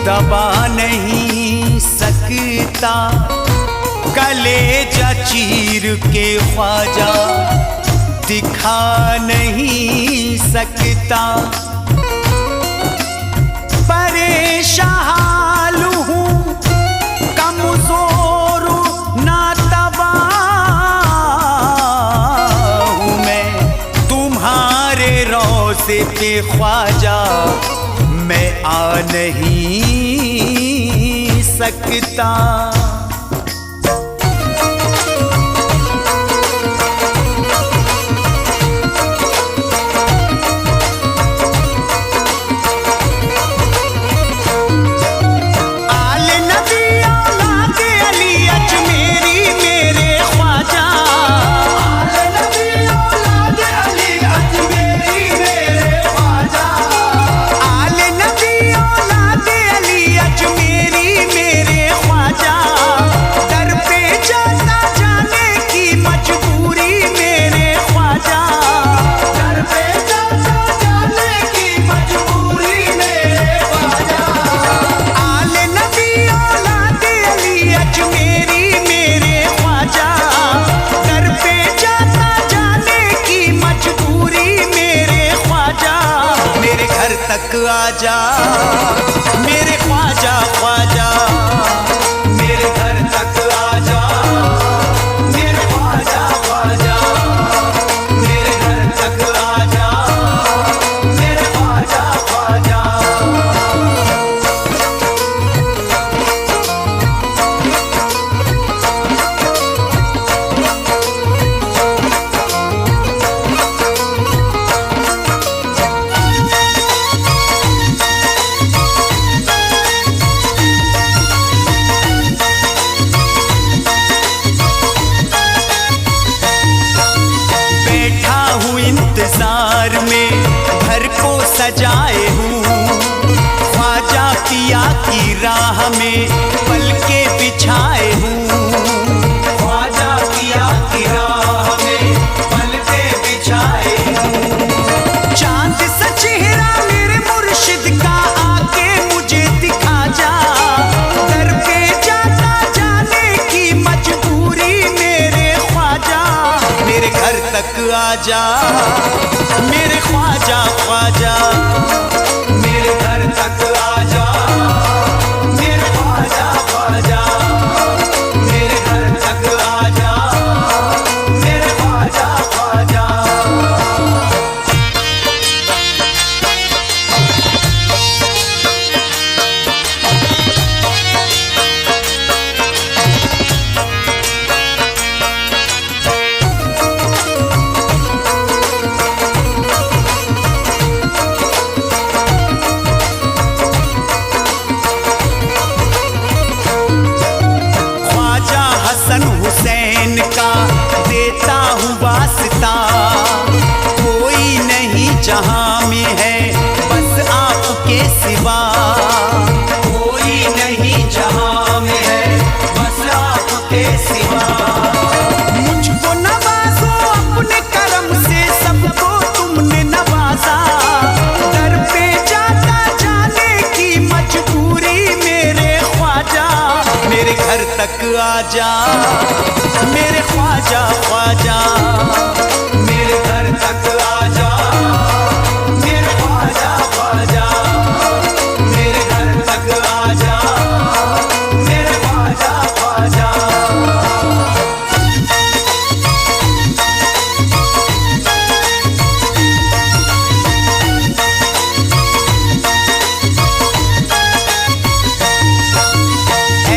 दबा नहीं सकता, कलेजा चीर के ख्वाजा दिखा नहीं सकता। परेशान हूँ, कमजोर ना तबा हूँ मैं, तुम्हारे रोज़े पे ख्वाजा मैं आ नहीं सकता। तक आजा मेरे ख्वाजा ख्वाजा, मेरे घर तक आजा मेरे ख्वाजा ख्वाजा, मेरे घर तक आजा मेरे ख्वाजा ख्वाजा। इंतजार में घर को सजाए हूँ, ख्वाजा पिया की राह में पलके बिछाए हूँ, ख्वाजा पिया की राह में पलके बिछाए हूँ। चांद सा चेहरा मेरे मुर्शिद का आके मुझे दिखा जा, दर पे जाता जाने की मजबूरी मेरे ख्वाजा, मेरे घर तक आजा मेरे ख्वाजा ख्वाजा, मेरे घर तक आजा मेरे ख्वाजा ख्वाजा, मेरे घर तक आजा मेरे ख्वाजा ख्वाजा। हसन हुसैन का देता हूँ वास्ता, कोई नहीं जहां में है बस आपके सिवा, कोई नहीं जहां में है बस आपके सिवा। मुझको नवाजो अपने करम से, सबको तुमने नवाजा, दर पे जाता जाने की मजबूरी मेरे ख्वाजा, मेरे घर तक आजा मेरे ख्वाजा ख्वाजा, मेरे घर तक आजा मेरे ख्वाजा ख्वाजा, मेरे घर तक आजा मेरे ख्वाजा ख्वाजा।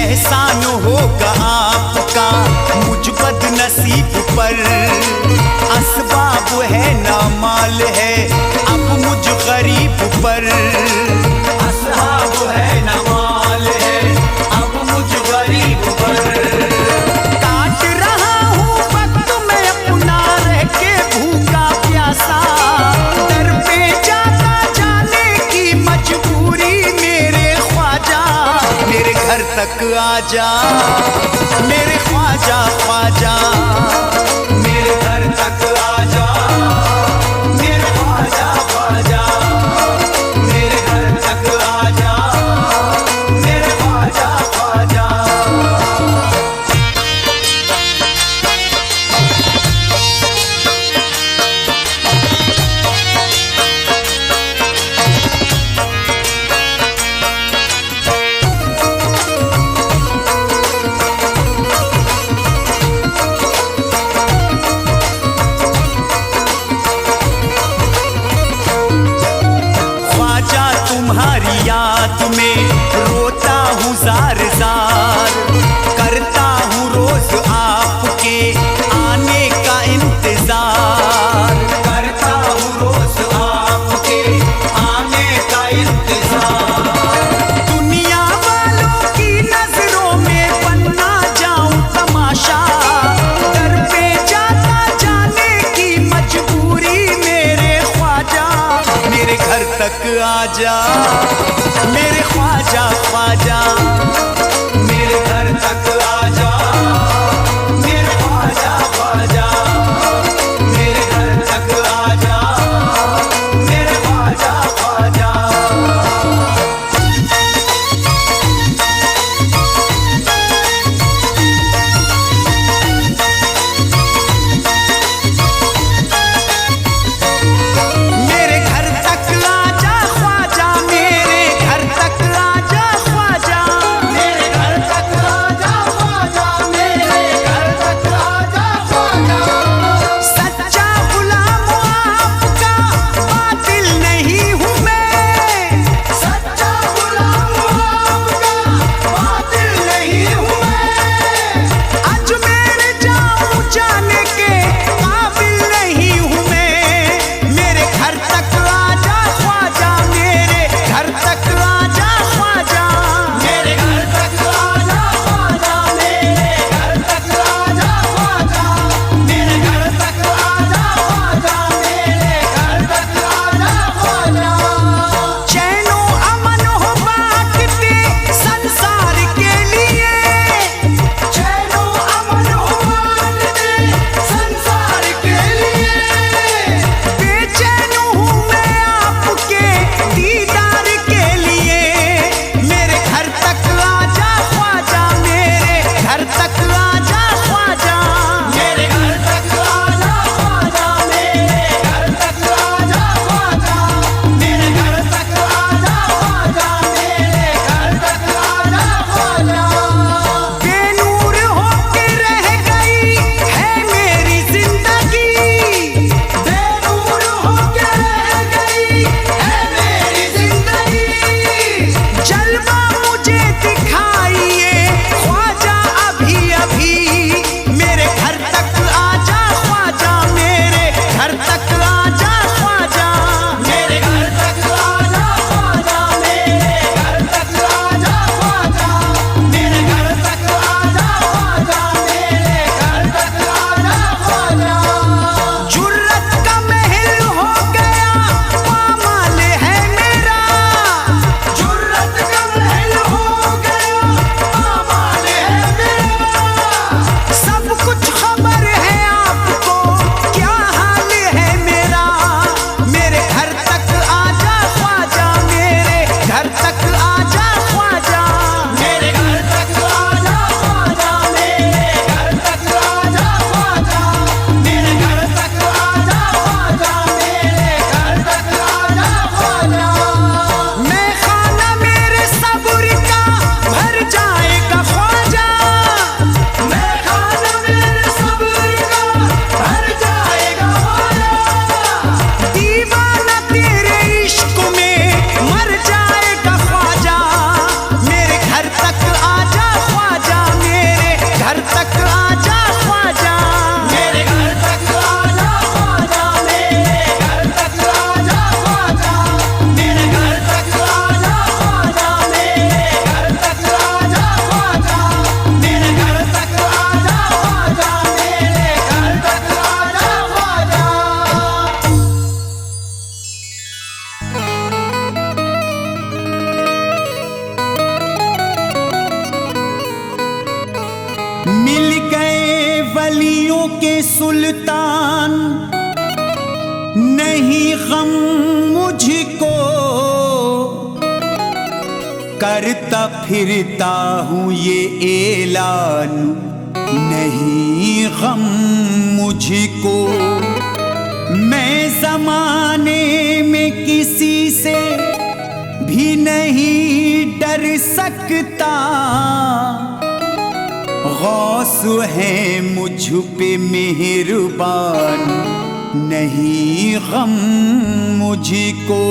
एहसान होगा आपका मुझ बदनसीब पर, असबाब है ना माल है अब मुझ गरीब पर, असबाब है ना माल है अब मुझ गरीब पर। काट रहा हूँ वक्त मैं अपना रह के भूखा प्यासा, दर पे जाता जाने की मजबूरी मेरे ख्वाजा, मेरे घर तक आजा मेरे ख्वाजा ख्वाजा, मेरे घर तक आजा मेरे ख्वाजा ख्वाजा, मेरे घर तक आजा हूँ जार जार, करता हूँ रोज आपके आने का इंतजार, करता हूँ रोज आपके आने का इंतजार। दुनिया वालों की नजरों में बनना जाऊं तमाशा, दर पे जाता जाने की मजबूरी मेरे ख्वाजा, मेरे घर तक आजा मेरे ख्वाजा ख्वाजा, मेरे घर तक आजा मेरे ख्वाजा ख्वाजा, मेरे घर तक आजा मेरे ख्वाजा ख्वाजा। मेरे घर तक आजा ख्वाजा, मेरे घर तक आजा ख्वाजा, मेरे घर तक आजा ख्वाजा, मेरे घर तक आजा ख्वाजा। सच्चा गुलाम आपका बातिल नहीं हूँ मैं, सच्चा गुलाम आपका बातिल नहीं हूँ मैं, अजमेर जाऊं जाने के काबिल नहीं हूँ मैं, मेरे घर तक आजा ख्वाजा, मेरे घर तक आजा ख्वाजा, मेरे घर तक आजा ख्वाजा, मेरे घर तक आजा ख्वाजा, मेरे घर तक आजा ख्वाजा, मेरे घर तक आजा ख्वाजा। चैनो अमन हो बांटते संसार के लिए, चैनो अमन हो बांटते संसार के लिए, बेचैन हूँ मैं आपके दीदार के लिए, मेरे घर तक आजा ख्वाजा, मेरे घर तक आजा ख्वाजा, मेरे घर तक आजा ख्वाजा, मेरे घर तक आजा ख्वाजा, मेरे घर तक आजा ख्वाजा, मेरे घर तक आजा ख्वाजा। बेनूर होके रह गई है मेरी जिंदगी, बेनूर होके रह गई है मेरी जिंदगी, जलवा मुझे दिखाइए ख्वाजा अभी अभी, मेरे घर तक आजा ख्वाजा, मेरे घर तक आजा ख्वाजा, मेरे घर तक आजा ख्वाजा, मेरे घर तक आजा ख्वाजा, मेरे घर तक आजा ख्वाजा, मेरे घर तक आजा ख्वाजा। जुर्रत का महल हो गया पामाल है मेरा, जुर्रत का महल हो गया पामाल है मेरा, सब कुछ खबर है आपको क्या हाल है मेरा, मेरे घर तक आजा ख्वाजा, मेरे घर तक आजा ख्वाजा, मेरे घर तक आजा ख्वाजा, मेरे घर तक आजा ख्वाजा, मेरे घर तक आजा ख्वाजा, मेरे घर तक आजा ख्वाजा। मैं खाना मेरे सब्र का भर जाएगा ख्वाजा, मैं खाना मेरे सब्र का भर जाएगा ख्वाजा, दीवाना तेरे इश्क में मर जाएगा ख्वाजा, मेरे घर तक आजा ख्वाजा, मेरे घर तक आजा ख्वाजा, मेरे घर तक आजा ख्वाजा, मेरे घर तक आजा ख्वाजा, मेरे घर तक आजा ख्वाजा, मेरे घर तक आजा ख्वाजा, मेरे घर तक आजा ख्वाजा, मेरे घर तक आजा ख्वाजा। मिल गए वलियों के सुल्तान, नहीं गम मुझको, करता फिरता हूँ ये ऐलान, नहीं गम मुझको, मैं जमाने में किसी से भी नहीं डर सकता, गौस है मुझ पे मेहरबान, नहीं गम मुझको।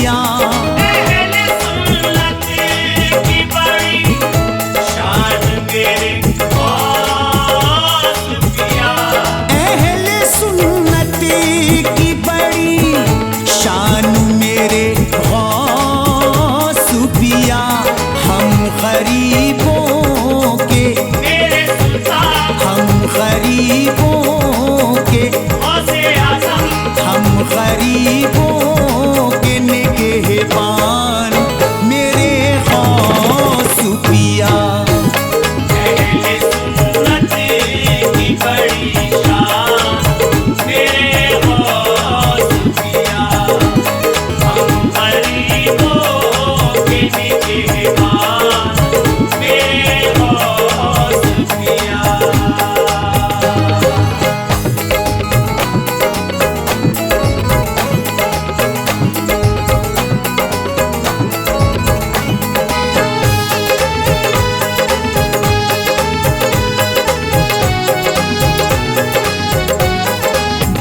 सूफिया। अहले सुन्नत की बड़ी शान मेरे गौस पिया। अहले सुन्नत की बड़ी शान मेरे गौस पिया। हम गरीबों के मेरे सुल्तान हम गरीबों के गौसे आज़म। हम गरीबों के निगहबान मेरे गौस पिया। अहले सुन्नत की बड़ी शान मेरे गौस पिया। हम गरीबों के निगहबान मेरे गौस पिया।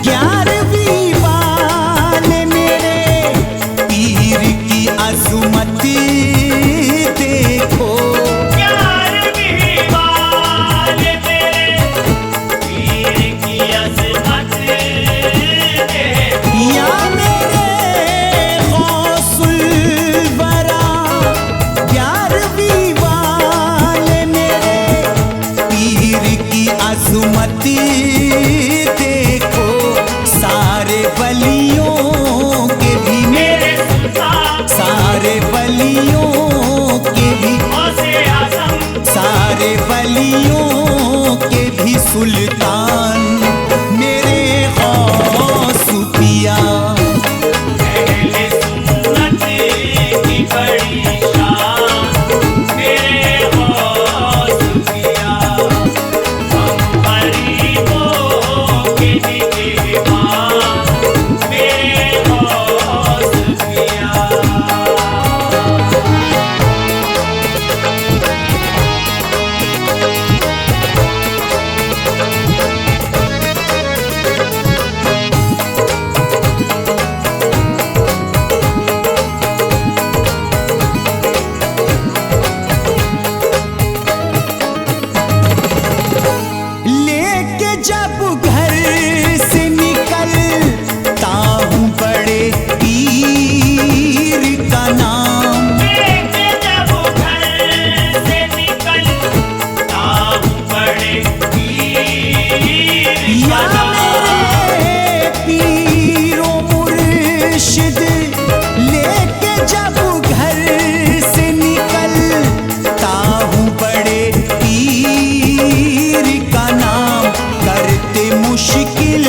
ग्यारहवीं वाले मेरे पीर की अज़मत देखो। ग्यारहवीं वाले मेरे पीर की अज़मत देखो। या मेरे गौसुल वरा। ग्यारहवीं वाले मेरे पीर की अज़मत देखो। सारे वलियों के भी मेरे सुल्तान सारे वलियों के भी गौसे आज़म। सारे वलियों के भी सुल्तान मेरे गौस पिया। अहले सुन्नत की बड़ी शान मेरे गौस पिया। हम गरीबों के निगहबान मेरे गौस पिया। लेके जब घर से निकलता हूँ बड़े पीर का नाम। लेके जब घर से निकलता हूँ बड़े पीर या का नाम। मेरे पीरो मुर्शिद। लेके जब घर से निकलता हूँ बड़े पीर का नाम। करते मुश्किल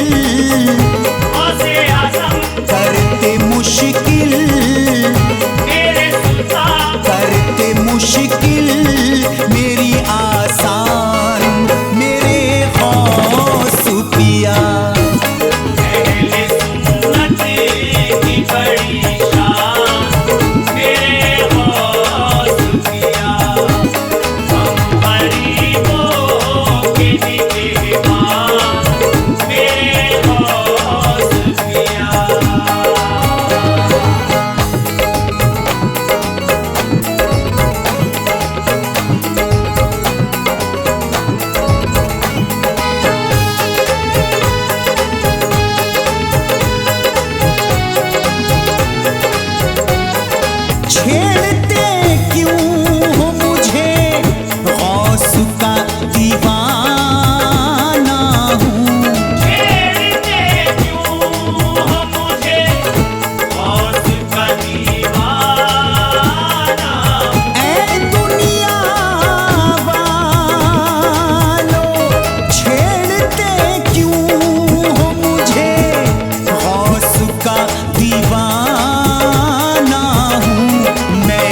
गौसे आज़म करते मुश्किल मेरे सुल्तान करते मुश्किल मेरी आसान मेरे गौस पिया। अहले सुन्नत की बड़ी शान मेरे गौस पिया। हम गरीबों के निगहबान मेरे गौस पिया। छेड़ते क्यों हो मुझे गौस का दीवाना हूँ। छेड़ते क्यों हो मुझे गौस का दीवाना। ऐ दुनिया वालों छेड़ते क्यों हो मुझे गौस का दीवाना हूँ। मैं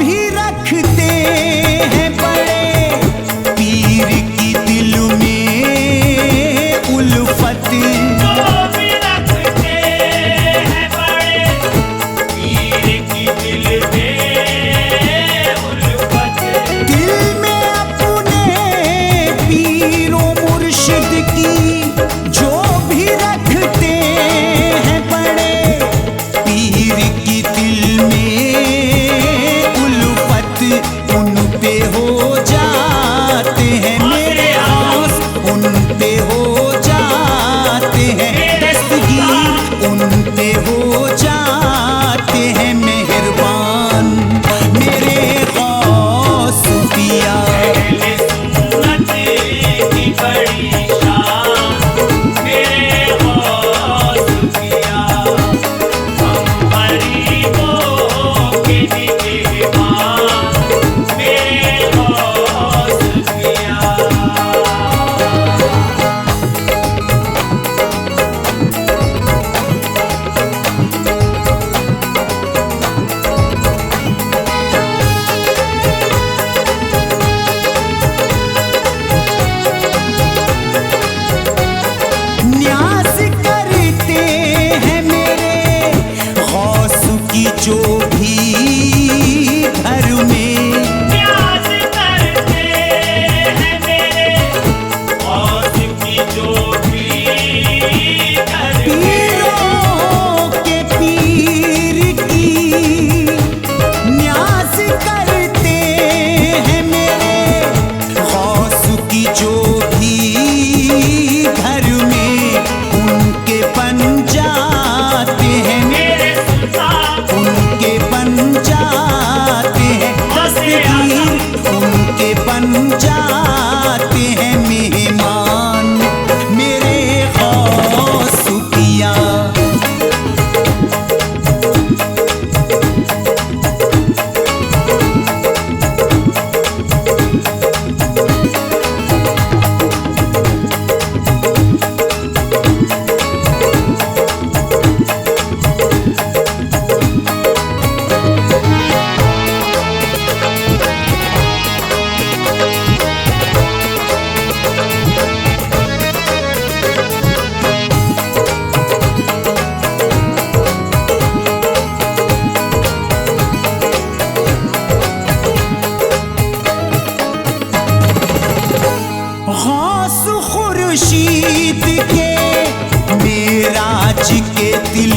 भी रखते हैं बड़े पीर की दिल में उल्फत, जो भी रखते हैं बड़े पीर की दिल में उल्फत, दिल में अपने पीरों मुर्शिद की जो भी रखते हैं बड़े पीर की दिल में उल्फत, उन पे हो जाते हैं मेरे आस, उन पे हो जाते हैं दस्तगीर, उन पे हो जाते हैं मेहरबान मेरे गौस पिया। पहले सुन्नत की बड़ी शान मेरे गौस पिया, हम गरीबों के निगहबान मेरे गौस पिया। न्याज करते हैं मेरे गौस की जो भी घर में, न्याज करते हैं मेरे गौस की जो भी घर में, पीरों के पीर की न्याज करते हैं मेरे गौस की जो भी घर में, उनके बन जाते हैं मेरे सुल्तान उनके बन जाते हैं दस्तगीर, उनके बन जाते हैं मेहमान मेरे गौस पिया। गौस खुर्शीद के मेराज के दिल